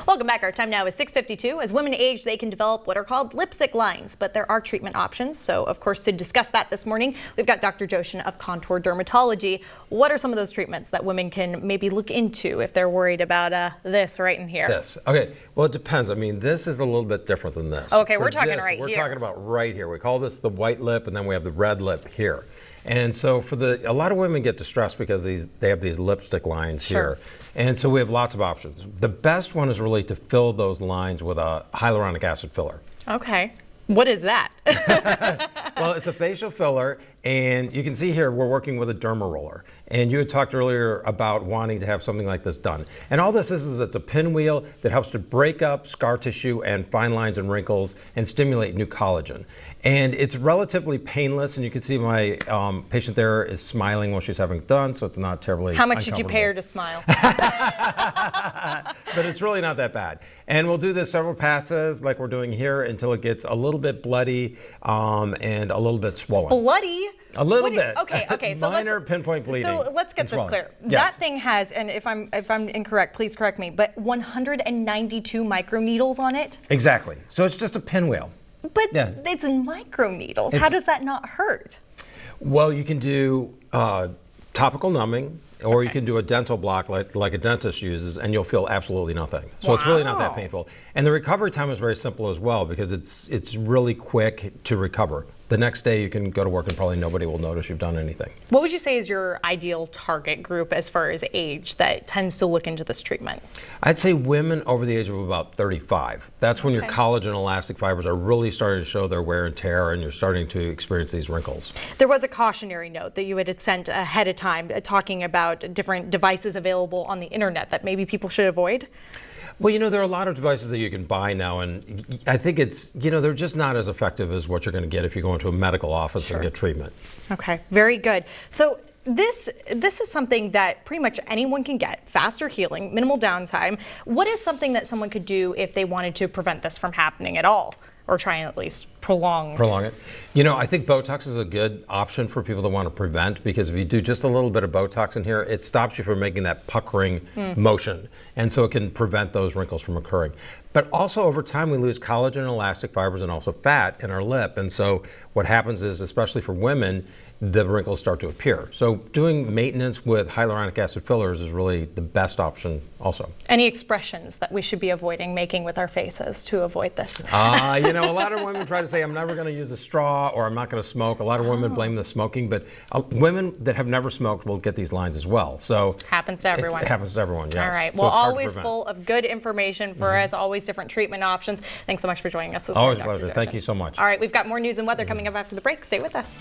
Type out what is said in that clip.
Welcome back. Our time now is 6:52. As women age, they can develop what are called lipstick lines, but there are treatment options. So, of course, to discuss that this morning, we've got Dr. Jochen of Contour Dermatology. What are some of those treatments that women can maybe look into if they're worried about this right in here? This. Okay. Well, it depends. I mean, this is a little bit different than this. Okay, we're talking right here. We're talking about right here. We call this the white lip, and then we have the red lip here. And so a lot of women get distressed because they have these lipstick lines here. And so we have lots of options. The best one is really to fill those lines with a hyaluronic acid filler. Okay. What is that? Well, it's a facial filler, and you can see here we're working with a Dermaroller. And you had talked earlier about wanting to have something like this done. And all this is it's a pinwheel that helps to break up scar tissue and fine lines and wrinkles and stimulate new collagen. And it's relatively painless, and you can see my patient there is smiling while she's having it done, so it's not terribly How much did you pay her to smile? But it's really not that bad. And we'll do this several passes like we're doing here until it gets a little bit bloody and a little bit swollen. Bloody? A little bit. Okay. So minor pinpoint bleeding. So let's get this clear. Yes. That thing has, and if I'm incorrect, please correct me, but 192 microneedles on it? Exactly. So it's just a pinwheel. But it's microneedles. How does that not hurt? Well, you can do topical numbing, or you can do a dental block like a dentist uses, and you'll feel absolutely nothing. So it's really not that painful. And the recovery time is very simple as well, because it's really quick to recover. The next day you can go to work and probably nobody will notice you've done anything. What would you say is your ideal target group as far as age that tends to look into this treatment? I'd say women over the age of about 35. That's when your collagen elastic fibers are really starting to show their wear and tear, and you're starting to experience these wrinkles. There was a cautionary note that you had sent ahead of time talking about different devices available on the internet that maybe people should avoid. Well, there are a lot of devices that you can buy now, and I think it's, they're just not as effective as what you're going to get if you go into a medical office and get treatment. Okay, very good. So this is something that pretty much anyone can get, faster healing, minimal downtime. What is something that someone could do if they wanted to prevent this from happening at all? Or try and at least prolong it. I think Botox is a good option for people that want to prevent, because if you do just a little bit of Botox in here, it stops you from making that puckering motion. And so it can prevent those wrinkles from occurring. But also over time, we lose collagen and elastic fibers and also fat in our lip. And so what happens is, especially for women, the wrinkles start to appear. So doing maintenance with hyaluronic acid fillers is really the best option also. Any expressions that we should be avoiding making with our faces to avoid this? A lot of women try to say, I'm never going to use a straw, or I'm not going to smoke. A lot of women blame the smoking, but women that have never smoked will get these lines as well. So happens to everyone. It happens to everyone, yes. All right. So well, always full of good information for us, always different treatment options. Thanks so much for joining us this morning. Always a pleasure. Thank you so much. All right, we've got more news and weather coming up after the break. Stay with us.